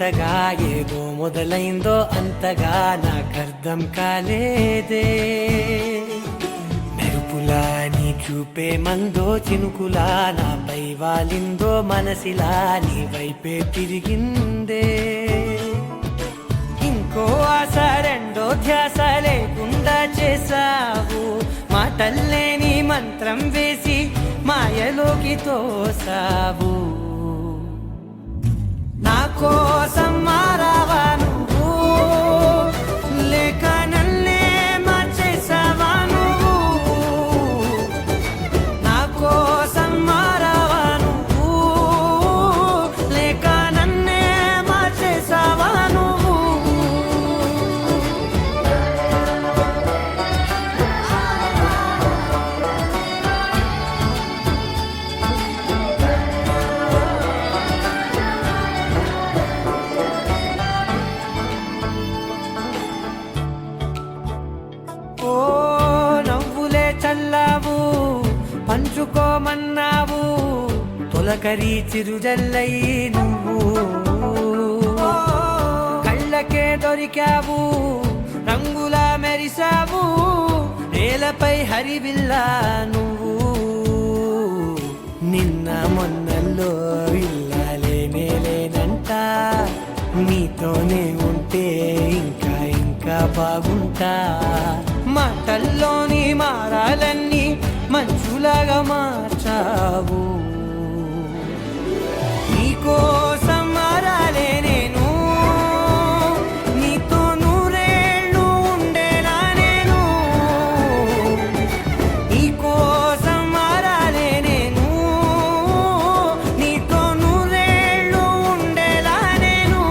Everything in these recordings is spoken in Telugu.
వింతగా ఏదో మొదలైందో అంతగా నాకర్థం కాలేదే. మెరుపులా నీ చూపే మందో చినుకులా నాపై వాలిందో మనసిలా నీ వైపే తిరిగిందే. ఇంకో ఆశ రెండో ధ్యాస లేకుండా చేసావు, మాటల్లేని మంత్రం వేసి మాయలోకి తోసావు. నా కోసం మారావా నువ్వు, లేక నన్నే మార్చేసావా నువ్వు? నా కోసం మారావా నువ్వు, లేక నన్నే మార్చేసావా నువ్వు? ఓ నవ్వులే చల్లావు, పంచుకోమన్నావు, తొలకరి చిరుజల్లై నువ్వు. కళ్ళకే దొరికావు, రంగులా మెరిసావు, నేలపై హరివిల్లా నువ్వు. నిన్న మొన్నల్లో ఇల్లాలేనే లేనంట, నీతోనే ఉంటే ఇంకా ఇంకా బాగుంటా. మాటల్లోని మారాలన్నీ మంచులాగా మార్చావు. నీకోసం మారాలే నేను, నీతో నూరేళ్ళు ఉండేనా నేను. నీకోసం మారాలే నేను, నీతో నూరేళ్ళు ఉండేలా నేను.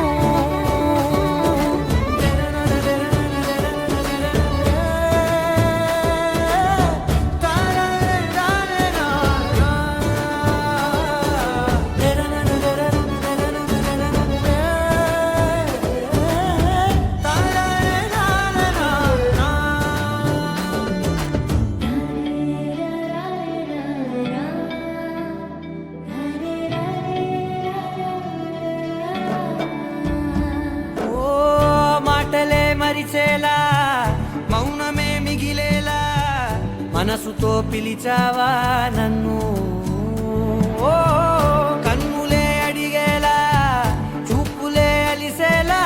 మాటలే మరిచేలా, మౌనమే మిగిలేలా, మనసుతో పిలిచావా నన్ను. ఓ కన్నులే అడిగేలా, చూపులే అలిసేలా,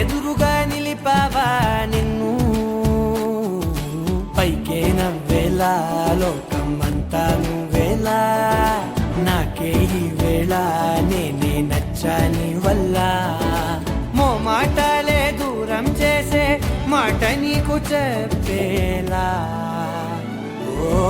ఎదురుగా నిలిపావా నిన్ను. పైకే నవ్వేలా, లోకమంతా నువ్వేలా, నాకే ఈ వేళ నేనే నచ్చాని వల్ల. మాటలే దూరం చేసే మాట నీకు చెప్పేలా. ఓ